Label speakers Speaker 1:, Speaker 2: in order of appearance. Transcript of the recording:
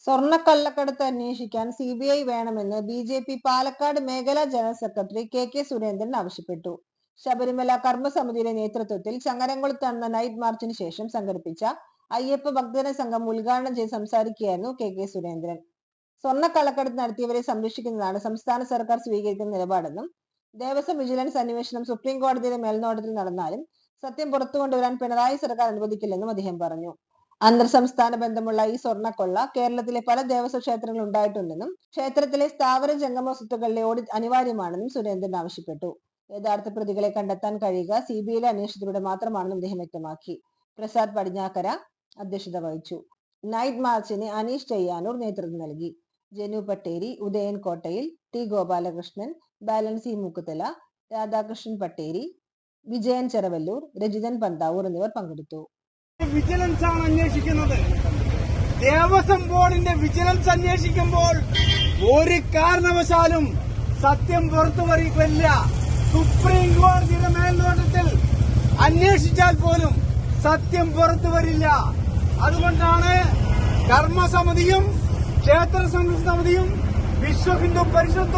Speaker 1: സ്വർണ്ണക്കള്ളക്കടത്ത് അന്വേഷിക്കാൻ സിബിഐ വേണമെന്ന് ബി.ജെ.പി. പാലക്കാട് മേഖലാ ജനറൽ സെക്രട്ടറി കെ സുരേന്ദ്രൻ ആവശ്യപ്പെട്ടു. ശബരിമല കർമ്മസമിതിയുടെ നേതൃത്വത്തിൽ ചങ്ങരംകുളത്ത് നടന്ന നൈറ്റ് മാർച്ചിന് ശേഷം സംഘടിപ്പിച്ച അയ്യപ്പ ഭക്തജന സംഘം ഉദ്ഘാടനം ചെയ്ത് സംസാരിക്കുകയായിരുന്നു കെ സുരേന്ദ്രൻ. സ്വർണ്ണക്കള്ളക്കടത്ത് നടത്തിയവരെ സംരക്ഷിക്കുന്നതാണ് സംസ്ഥാന സർക്കാർ സ്വീകരിക്കുന്ന നിലപാടെന്നും ദേവസ്വം വിജിലൻസ് അന്വേഷണം സുപ്രീം കോടതിയുടെ മേൽനോട്ടത്തിൽ നടന്നാലും സത്യം പുറത്തുകൊണ്ടുവരാൻ പിണറായി സർക്കാർ അനുവദിക്കില്ലെന്നും അദ്ദേഹം പറഞ്ഞു. അന്തർ സംസ്ഥാന ബന്ധമുള്ള ഈ സ്വർണ്ണക്കൊള്ള കേരളത്തിലെ പല ദേവസ്വ ക്ഷേത്രങ്ങളിൽ ഉണ്ടായിട്ടുണ്ടെന്നും ക്ഷേത്രത്തിലെ സ്ഥാവര ജംഗമ സ്വത്തുക്കളുടെ ഓഡിറ്റ് അനിവാര്യമാണെന്നും സുരേന്ദ്രൻ ആവശ്യപ്പെട്ടു. യഥാർത്ഥ പ്രതികളെ കണ്ടെത്താൻ കഴിയുക സിബിഐയിലെ അന്വേഷണത്തിലൂടെ മാത്രമാണെന്നും അദ്ദേഹം വ്യക്തമാക്കി. പ്രസാദ് പടിഞ്ഞാക്കര അധ്യക്ഷത വഹിച്ചു. നൈറ്റ് മാർച്ചിന് അനീഷ് ചെയ്യാനൂർ നേതൃത്വം നൽകി. ജനു പട്ടേരി, ഉദയൻ കോട്ടയിൽ, ടി ഗോപാലകൃഷ്ണൻ, ബാലൻസി മൂക്കുതല, രാധാകൃഷ്ണൻ പട്ടേരി, വിജയൻ ചെറവല്ലൂർ, രജിതൻ പന്താവൂർ എന്നിവർ പങ്കെടുത്തു.
Speaker 2: വിജിലൻസ് ആണ് അന്വേഷിക്കുന്നത്. ദേവസ്വം ബോർഡിന്റെ വിജിലൻസ് അന്വേഷിക്കുമ്പോൾ ഒരു കാരണവശാലും സത്യം പുറത്തു വരില്ല. സുപ്രീം കോടതിയുടെ മേൽനോട്ടത്തിൽ അന്വേഷിച്ചാൽ പോലും സത്യം പുറത്തു വരില്ല. അതുകൊണ്ടാണ് കർമ്മസമിതിയും ക്ഷേത്ര സംരക്ഷണ സമിതിയും വിശ്വ ഹിന്ദു പരിഷത്തും